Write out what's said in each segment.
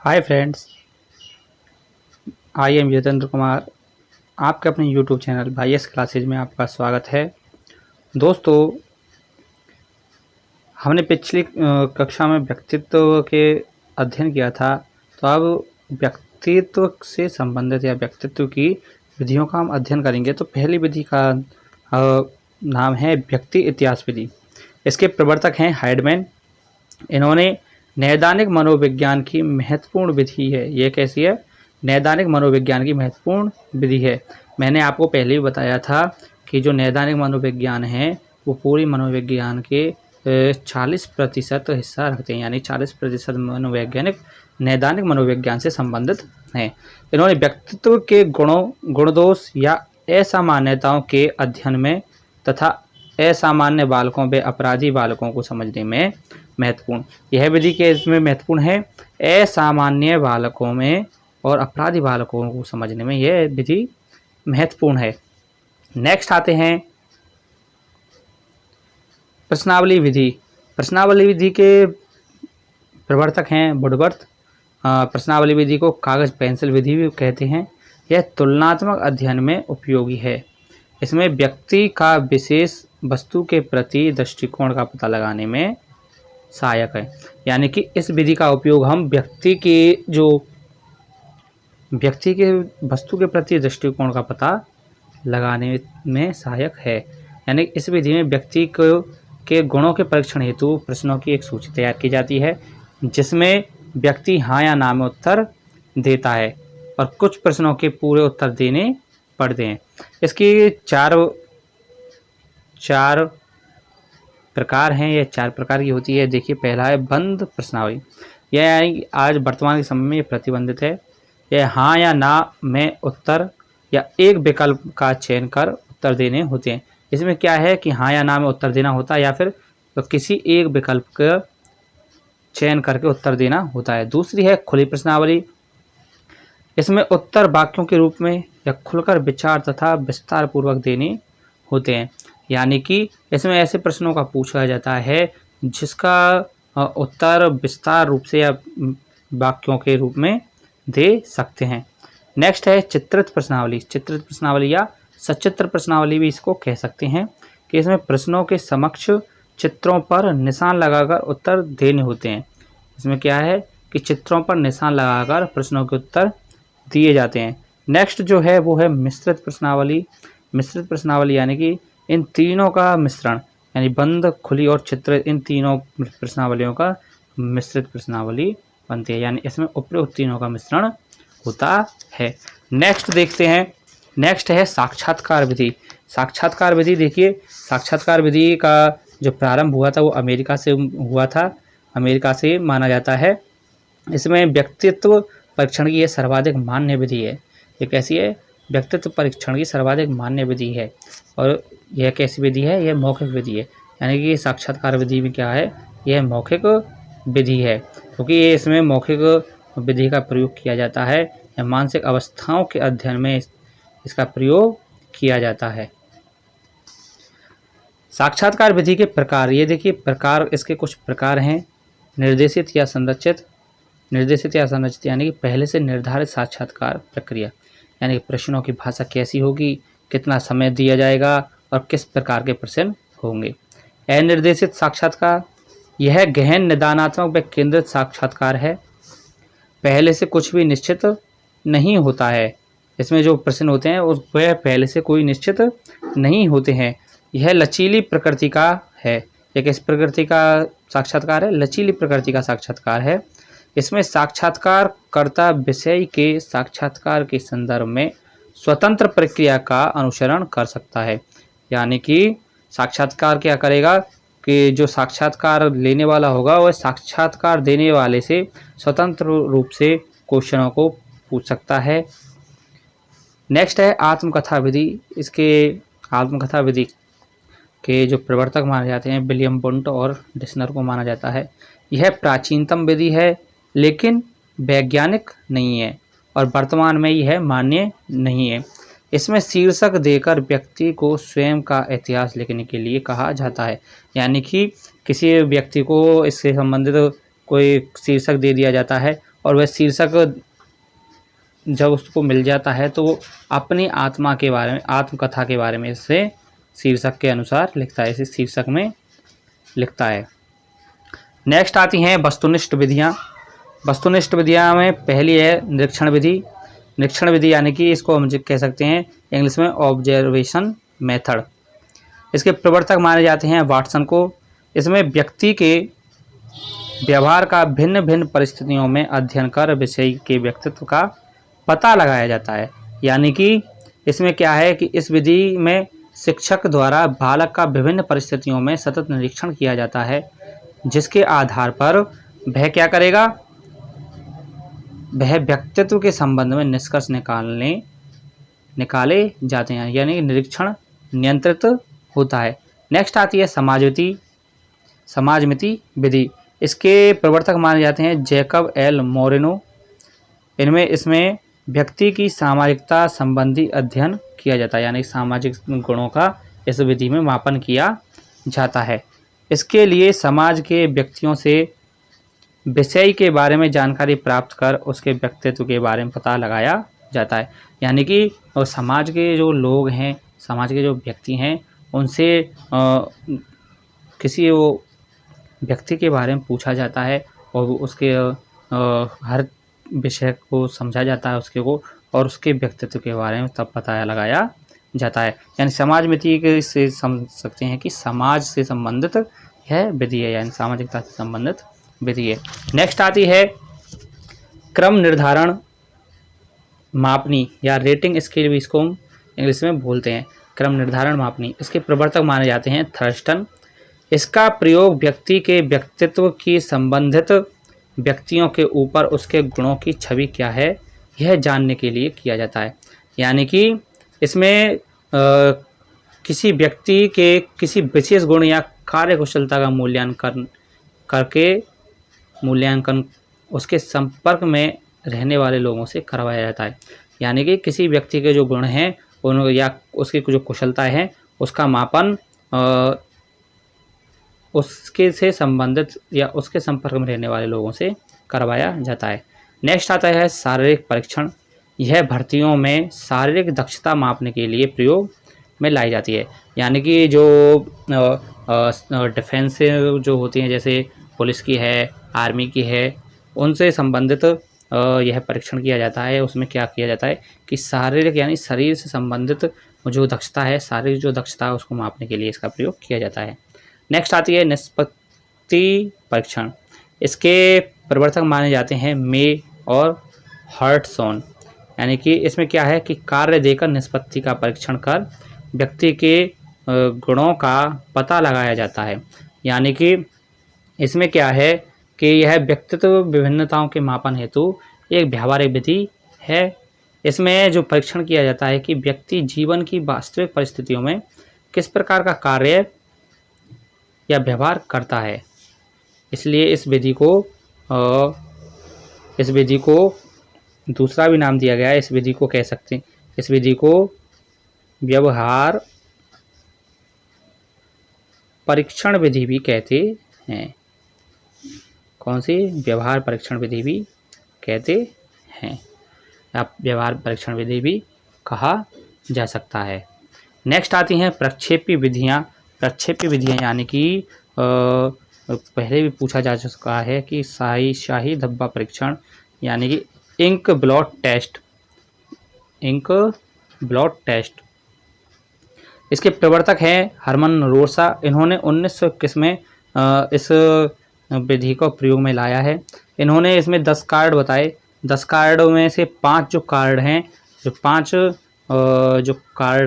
Hi friends, I am Jitendra Kumar. आपके अपने YouTube channel भाई एस क्लासेज में आपका स्वागत है। दोस्तों, हमने पिछली कक्षा में व्यक्तित्व के अध्ययन किया था। तो अब व्यक्तित्व से संबंधित या व्यक्तित्व की विधियों का हम अध्ययन करेंगे। तो पहली विधि का नाम है व्यक्ति इतिहास विधि। इसके प्रवर्तक हैं हाइडमैन। इन्होंने नैदानिक मनोविज्ञान की महत्वपूर्ण विधि है। ये कैसी है? नैदानिक मनोविज्ञान की महत्वपूर्ण विधि है। मैंने आपको पहले भी बताया था कि जो नैदानिक मनोविज्ञान है वो पूरी मनोविज्ञान के 40% हिस्सा रखते हैं, यानी 40% मनोवैज्ञानिक नैदानिक मनोविज्ञान से संबंधित हैं। इन्होंने व्यक्तित्व के गुणदोष या असामान्यताओं के अध्ययन में तथा असामान्य बालकों व अपराधी बालकों को समझने में महत्वपूर्ण, यह विधि के इसमें महत्वपूर्ण है। असामान्य बालकों में और अपराधी बालकों को समझने में यह विधि महत्वपूर्ण है। नेक्स्ट आते हैं प्रश्नावली विधि। प्रश्नावली विधि के प्रवर्तक हैं वुडवर्थ। प्रश्नावली विधि को कागज पेंसिल विधि भी कहते हैं। यह तुलनात्मक अध्ययन में उपयोगी है। इसमें व्यक्ति का विशेष वस्तु के प्रति दृष्टिकोण का पता लगाने में सहायक है। यानी कि इस विधि का उपयोग हम व्यक्ति के वस्तु के प्रति दृष्टिकोण का पता लगाने में सहायक है। यानी इस विधि में व्यक्ति के गुणों के परीक्षण हेतु प्रश्नों की एक सूची तैयार की जाती है, जिसमें व्यक्ति हाँ या ना में उत्तर देता है और कुछ प्रश्नों के पूरे उत्तर देने पड़ते हैं। इसकी चार प्रकार हैं। यह 4 प्रकार की होती है। देखिए, पहला है बंद प्रश्नावली। यह आज वर्तमान के समय में प्रतिबंधित है। यह हाँ या ना में उत्तर या एक विकल्प का चयन कर उत्तर देने होते हैं। इसमें क्या है कि हाँ या ना में उत्तर देना होता है या फिर किसी एक विकल्प का चयन करके उत्तर देना होता है। दूसरी है खुली प्रश्नावली। इसमें उत्तर वाक्यों के रूप में या खुलकर विचार तथा विस्तार पूर्वक देने होते हैं। यानी कि इसमें ऐसे प्रश्नों का पूछा जाता है जिसका उत्तर विस्तार रूप से या वाक्यों के रूप में दे सकते हैं। नेक्स्ट है चित्रित प्रश्नावली। चित्रित प्रश्नावली या सचित्र प्रश्नावली भी इसको कह सकते हैं कि इसमें प्रश्नों के समक्ष चित्रों पर निशान लगाकर उत्तर देने होते हैं। इसमें क्या है कि चित्रों पर निशान लगाकर प्रश्नों के उत्तर दिए जाते हैं। नेक्स्ट जो है वो है मिश्रित प्रश्नावली। मिश्रित प्रश्नावली यानी कि इन तीनों का मिश्रण, यानी बंद, खुली और चित्रित, इन तीनों प्रश्नावलियों का मिश्रित प्रश्नावली बनती है। यानी इसमें उपरोक्त तीनों का मिश्रण होता है। नेक्स्ट देखते हैं। नेक्स्ट है साक्षात्कार विधि। साक्षात्कार विधि, देखिए, साक्षात्कार विधि का जो प्रारंभ हुआ था वो अमेरिका से हुआ था। अमेरिका से माना जाता है। इसमें व्यक्तित्व परीक्षण की यह सर्वाधिक मान्य विधि है। ये कैसी है? व्यक्तित्व परीक्षण की सर्वाधिक मान्य विधि है। और यह कैसी विधि है? यह मौखिक विधि है। यानी कि साक्षात्कार विधि में क्या है? यह मौखिक विधि है, क्योंकि ये इसमें मौखिक विधि का प्रयोग किया जाता है। यह मानसिक अवस्थाओं के अध्ययन में इसका प्रयोग किया जाता है। साक्षात्कार विधि के प्रकार, ये देखिए प्रकार, इसके कुछ प्रकार हैं। निर्देशित या संरचित। निर्देशित या संरचित यानी कि पहले से निर्धारित साक्षात्कार प्रक्रिया, यानी प्रश्नों की भाषा कैसी होगी, कितना समय दिया जाएगा और किस प्रकार के प्रश्न होंगे। अनिर्देशित साक्षात्कार, यह गहन निदानात्मक व केंद्रित साक्षात्कार है। पहले से कुछ भी निश्चित नहीं होता है। इसमें जो प्रश्न होते हैं वह पहले से कोई निश्चित नहीं होते हैं। यह लचीली प्रकृति का है। यह किस प्रकृति का साक्षात्कार है? लचीली प्रकृति का साक्षात्कार है। इसमें साक्षात्कारकर्ता विषय के साक्षात्कार के संदर्भ में स्वतंत्र प्रक्रिया का अनुसरण कर सकता है। यानी कि साक्षात्कार क्या करेगा कि जो साक्षात्कार लेने वाला होगा वह साक्षात्कार देने वाले से स्वतंत्र रूप से क्वेश्चनों को पूछ सकता है। नेक्स्ट है आत्मकथा विधि। इसके आत्मकथा विधि के जो प्रवर्तक माने जाते हैं विलियम बुंट और डिस्नर को माना जाता है। यह प्राचीनतम विधि है, लेकिन वैज्ञानिक नहीं है और वर्तमान में यह मान्य नहीं है। इसमें शीर्षक देकर व्यक्ति को स्वयं का इतिहास लिखने के लिए कहा जाता है। यानी कि किसी व्यक्ति को इससे संबंधित कोई शीर्षक दे दिया जाता है और वह शीर्षक जब उसको मिल जाता है तो वो अपनी आत्मा के बारे में, आत्मकथा के बारे में इसे शीर्षक के अनुसार लिखता है, इसे शीर्षक में लिखता है। नेक्स्ट आती हैं वस्तुनिष्ठ विधियाँ। वस्तुनिष्ठ विधियाँ में पहली है निरीक्षण विधि। निरीक्षण विधि यानी कि इसको हम कह सकते हैं इंग्लिश में ऑब्जर्वेशन मेथड। इसके प्रवर्तक माने जाते हैं वाटसन को। इसमें व्यक्ति के व्यवहार का भिन्न भिन्न परिस्थितियों में अध्ययन कर विषय के व्यक्तित्व का पता लगाया जाता है। यानी कि इसमें क्या है कि इस विधि में शिक्षक द्वारा बालक का विभिन्न परिस्थितियों में सतत निरीक्षण किया जाता है, जिसके आधार पर वह क्या करेगा, वह व्यक्तित्व के संबंध में निष्कर्ष निकाले जाते हैं, यानी निरीक्षण नियंत्रित होता है। नेक्स्ट आती है समाजमिति विधि। इसके प्रवर्तक माने जाते हैं जैकब एल मोरेनो। इसमें व्यक्ति की सामाजिकता संबंधी अध्ययन किया जाता है, यानी सामाजिक गुणों का इस विधि में मापन किया जाता है। इसके लिए समाज के व्यक्तियों से विषय के बारे में जानकारी प्राप्त कर उसके व्यक्तित्व के बारे में पता लगाया जाता है। यानी कि समाज के जो लोग हैं, समाज के जो व्यक्ति हैं, उनसे किसी वो व्यक्ति के बारे में पूछा जाता है और उसके हर विषय को समझा जाता है उसके को, और उसके व्यक्तित्व के बारे में तब पता लगाया जाता है। यानी समाजमिति के से समझ सकते हैं कि समाज से संबंधित यह विधि है, यानी सामाजिकता से संबंधित विधि है। नेक्स्ट आती है क्रम निर्धारण मापनी या रेटिंग स्केल भी इसको इंग्लिश में बोलते हैं, क्रम निर्धारण मापनी। इसके प्रवर्तक माने जाते हैं थर्स्टन। इसका प्रयोग व्यक्ति के व्यक्तित्व की संबंधित व्यक्तियों के ऊपर उसके गुणों की छवि क्या है यह जानने के लिए किया जाता है। यानी कि इसमें किसी व्यक्ति के किसी विशेष गुण या कार्यकुशलता का मूल्यांकन उसके संपर्क में रहने वाले लोगों से करवाया जाता है। यानी कि किसी व्यक्ति के जो गुण हैं उन या उसकी जो कुशलता है उसका मापन उसके से संबंधित या उसके संपर्क में रहने वाले लोगों से करवाया जाता है। नेक्स्ट आता है शारीरिक परीक्षण। यह भर्तियों में शारीरिक दक्षता मापने के लिए प्रयोग में लाई जाती है। यानी कि जो डिफेंस जो होती हैं, जैसे पुलिस की है, आर्मी की है, उनसे संबंधित यह परीक्षण किया जाता है। उसमें क्या किया जाता है कि शारीरिक यानी शरीर से संबंधित जो दक्षता है, शारीरिक जो दक्षता है उसको मापने के लिए इसका प्रयोग किया जाता है। नेक्स्ट आती है निष्पत्ति परीक्षण। इसके प्रवर्तक माने जाते हैं मे और हर्टसॉन। यानी कि इसमें क्या है कि कार्य देकर निष्पत्ति का परीक्षण कर व्यक्ति के गुणों का पता लगाया जाता है। यानी कि इसमें क्या है कि यह व्यक्तित्व विभिन्नताओं के मापन हेतु एक व्यावहारिक विधि है। इसमें जो परीक्षण किया जाता है कि व्यक्ति जीवन की वास्तविक परिस्थितियों में किस प्रकार का कार्य या व्यवहार करता है। इसलिए इस विधि को दूसरा भी नाम दिया गया है। इस विधि को कह सकते हैं, इस विधि को व्यवहार परीक्षण विधि भी कहते हैं। कौन सी? व्यवहार परीक्षण विधि भी कहते हैं, या व्यवहार परीक्षण विधि भी कहा जा सकता है। नेक्स्ट आती हैं प्रक्षेपी विधियाँ। प्रक्षेपी विधियाँ यानी कि पहले भी पूछा जा चुका है कि शाही धब्बा परीक्षण, यानी कि इंक ब्लॉट टेस्ट। इसके प्रवर्तक हैं हरमन रोसा। इन्होंने 1921 में इस विधि को प्रयोग में लाया है। इन्होंने इसमें 10 कार्ड बताए। 10 कार्डों में से 5 जो कार्ड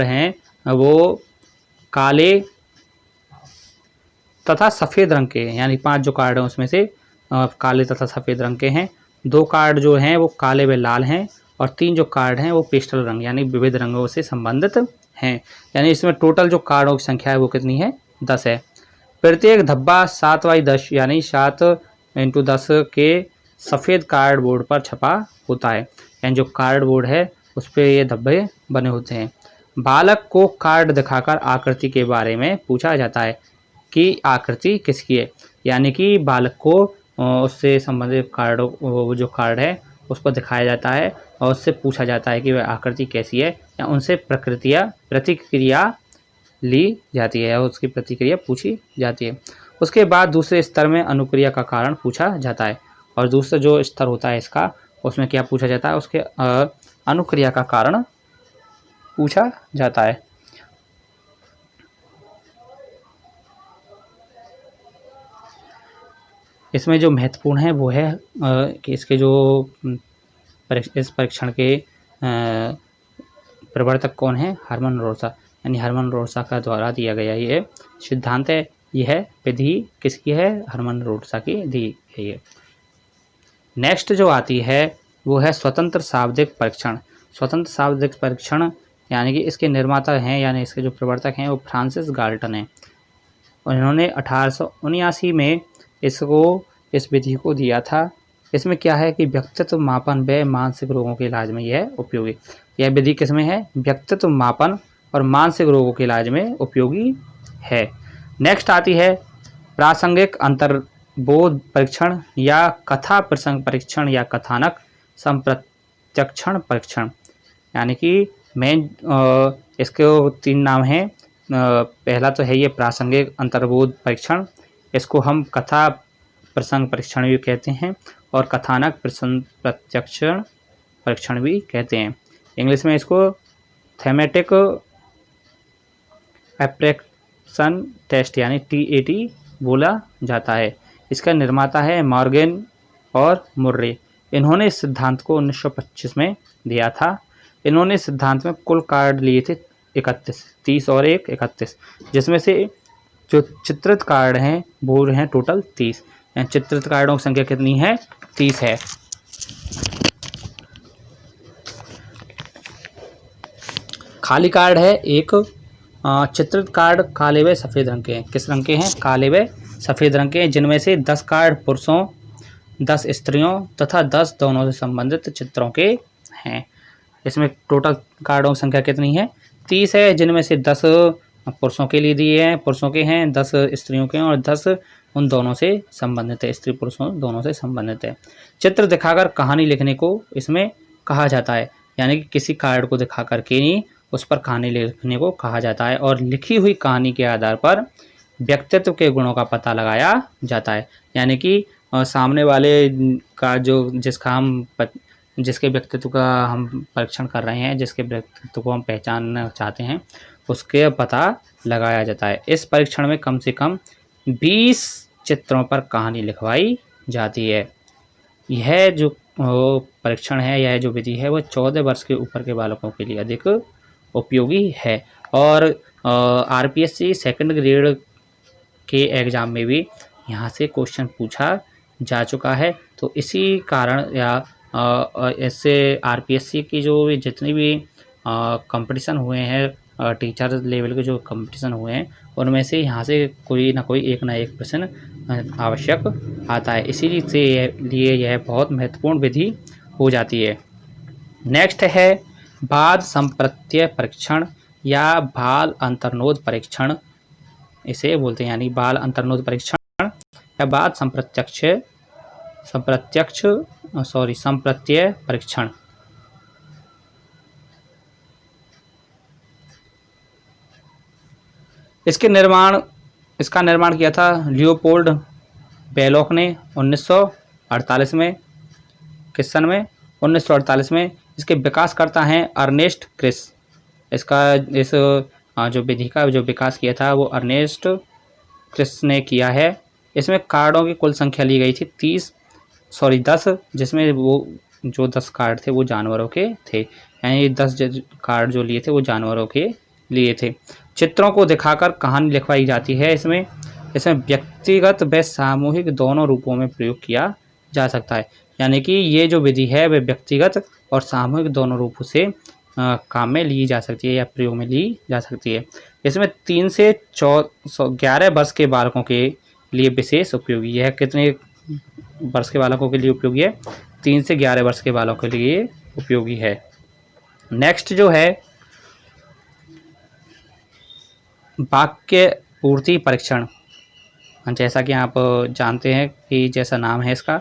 हैं वो काले तथा सफ़ेद रंग के हैं। यानी 5 जो कार्ड हैं उसमें से काले तथा सफ़ेद रंग के हैं। 2 कार्ड जो हैं वो काले व लाल हैं, और 3 जो कार्ड हैं वो पेस्टल रंग यानी विविध रंगों से संबंधित हैं। यानी इसमें टोटल जो कार्डों की संख्या है वो कितनी है? 10 है। प्रत्येक धब्बा 7x10 यानी 7x10 के सफ़ेद कार्ड बोर्ड पर छपा होता है। यानी जो कार्ड बोर्ड है उस पर ये धब्बे बने होते हैं। बालक को कार्ड दिखाकर आकृति के बारे में पूछा जाता है कि आकृति किसकी है। यानी कि बालक को उससे संबंधित कार्डों वो जो कार्ड है उसको दिखाया जाता है और उससे पूछा जाता है कि वह आकृति कैसी है, या उनसे प्रतिक्रिया ली जाती है या उसकी प्रतिक्रिया पूछी जाती है। उसके बाद दूसरे स्तर में अनुक्रिया का कारण पूछा जाता है, और दूसरा जो स्तर होता है इसका, उसमें क्या पूछा जाता है, उसके अनुक्रिया का कारण पूछा जाता है। इसमें जो महत्वपूर्ण है वो है कि इसके जो इस परीक्षण के प्रवर्तक कौन है, हरमन रोसा, यानी हरमन रोसा का द्वारा दिया गया ये सिद्धांत है। यह विधि किसकी है, हरमन रोसा की दी है ये। नेक्स्ट जो आती है वो है स्वतंत्र शाब्दिक परीक्षण। स्वतंत्र शाब्दिक परीक्षण यानी कि इसके निर्माता हैं यानी इसके जो प्रवर्तक हैं वो फ्रांसिस गाल्टन हैं, और इन्होंने 1879 में इस विधि को दिया था। इसमें क्या है कि व्यक्तित्व मापन व मानसिक रोगों के इलाज में यह उपयोगी, यह विधि किसमें है, व्यक्तित्व मापन और मानसिक रोगों के इलाज में उपयोगी है। नेक्स्ट आती है प्रासंगिक अंतर्बोध परीक्षण या कथा प्रसंग परीक्षण या कथानक संप्रत्यक्षण परीक्षण, यानी कि मेन इसके 3 नाम हैं। पहला तो है ये प्रासंगिक अंतर्बोध परीक्षण, इसको हम कथा प्रसंग परीक्षण भी कहते हैं और कथानक प्रत्यक्षण परीक्षण भी कहते हैं। इंग्लिश में इसको थेमेटिक एप्रेक्शन टेस्ट यानी TAT बोला जाता है। इसका निर्माता है मॉर्गन और मुर्रे। इन्होंने इस सिद्धांत को 1925 में दिया था। इन्होंने इस सिद्धांत में कुल कार्ड लिए थे 31, 30 और 1 31, जिसमें से जो चित्रित कार्ड हैं वो हैं टोटल 30। चित्रित कार्डों की संख्या कितनी है, 30 है। खाली कार्ड है एक। चित्रित कार्ड काले व सफ़ेद रंग के हैं। किस रंग के हैं, काले व सफ़ेद रंग के हैं, जिनमें से 10 कार्ड पुरुषों, 10 स्त्रियों तथा 10 दोनों से संबंधित चित्रों के हैं। इसमें टोटल कार्डों की संख्या कितनी है, 30 है, जिनमें से 10 पुरुषों के लिए दिए हैं, पुरुषों के हैं, 10 स्त्रियों के हैं और 10 उन दोनों से संबंधित है, स्त्री पुरुषों दोनों से संबंधित है। चित्र दिखाकर कहानी लिखने को इसमें कहा जाता है, यानी कि किसी कार्ड को दिखा करके ही उस पर कहानी लिखने को कहा जाता है, और लिखी हुई कहानी के आधार पर व्यक्तित्व के गुणों का पता लगाया जाता है। यानी कि सामने वाले का जिसके व्यक्तित्व का हम परीक्षण कर रहे हैं, जिसके व्यक्तित्व को हम पहचानना चाहते हैं, उसके पता लगाया जाता है। इस परीक्षण में कम से कम 20 चित्रों पर कहानी लिखवाई जाती है। यह जो परीक्षण है, यह जो विधि है, वो 14 वर्ष के ऊपर के बालकों के लिए अधिक उपयोगी है। और RPSC सेकंड ग्रेड के एग्ज़ाम में भी यहाँ से क्वेश्चन पूछा जा चुका है। तो इसी कारण या इससे RPSC की जो जितनी भी कंपटीशन हुए हैं, टीचर लेवल के जो कंपटीशन हुए हैं, उनमें से यहाँ से कोई ना कोई एक ना एक प्रश्न आवश्यक आता है। इसीलिए यह बहुत महत्वपूर्ण विधि हो जाती है। नेक्स्ट है बाद संप्रत्यय परीक्षण या बाल अंतर्नोद परीक्षण, इसे बोलते हैं, यानी बाल अंतर्नोद परीक्षण या बाद संप्रत्यय परीक्षण। इसका निर्माण किया था लियोपोल्ड बेलोक ने 1948 में। किस सन में, 1948 में। इसके विकासकर्ता हैं अर्नेस्ट क्रिस। इस जो विधि का जो विकास किया था वो अर्नेस्ट क्रिस ने किया है। इसमें कार्डों की कुल संख्या ली गई थी 10, जिसमें वो जो 10 कार्ड थे वो जानवरों के थे, यानी 10 कार्ड जो लिए थे वो जानवरों के लिए थे। चित्रों को दिखाकर कहानी लिखवाई जाती है। इसमें व्यक्तिगत व सामूहिक दोनों रूपों में प्रयोग किया जा सकता है, यानी कि ये जो विधि है वह व्यक्तिगत और सामूहिक दोनों रूपों से काम में ली जा सकती है या प्रयोग में ली जा सकती है। इसमें 3 से 11 वर्ष के बालकों के लिए विशेष उपयोगी है। कितने वर्ष के बालकों के लिए उपयोगी है, 3 से 11 वर्ष के बालकों के लिए उपयोगी है। नेक्स्ट जो है वाक्य पूर्ति परीक्षण जैसा कि आप जानते हैं कि जैसा नाम है इसका,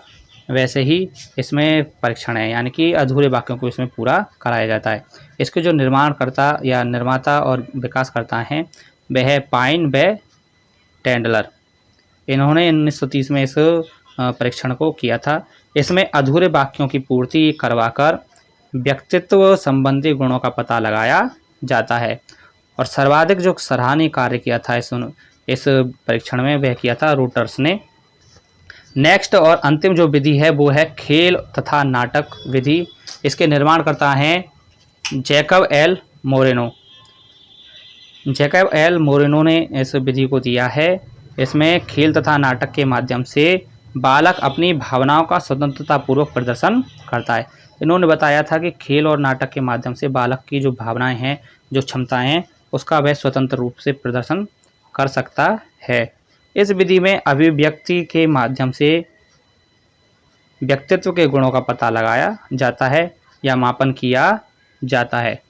वैसे ही इसमें परीक्षण है, यानी कि अधूरे वाक्यों को इसमें पूरा कराया जाता है। इसके जो निर्माणकर्ता या निर्माता और विकासकर्ता हैं वह है पाइन व टेंडलर। इन्होंने 1930 में इस परीक्षण को किया था। इसमें अधूरे वाक्यों की पूर्ति करवाकर व्यक्तित्व संबंधी गुणों का पता लगाया जाता है। और सर्वाधिक जो सराहनीय कार्य किया था इस परीक्षण में वह किया था रूटर्स ने। नेक्स्ट और अंतिम जो विधि है वो है खेल तथा नाटक विधि। इसके निर्माणकर्ता हैं Jacob L Moreno. Jacob L Moreno ने इस विधि को दिया है। इसमें खेल तथा नाटक के माध्यम से बालक अपनी भावनाओं का स्वतंत्रतापूर्वक प्रदर्शन करता है। इन्होंने बताया था कि खेल और नाटक के माध्यम से बालक की जो भावनाएं हैं, जो क्षमताएं हैं, उसका वह स्वतंत्र रूप से प्रदर्शन कर सकता है। इस विधि में अभिव्यक्ति के माध्यम से व्यक्तित्व के गुणों का पता लगाया जाता है या मापन किया जाता है।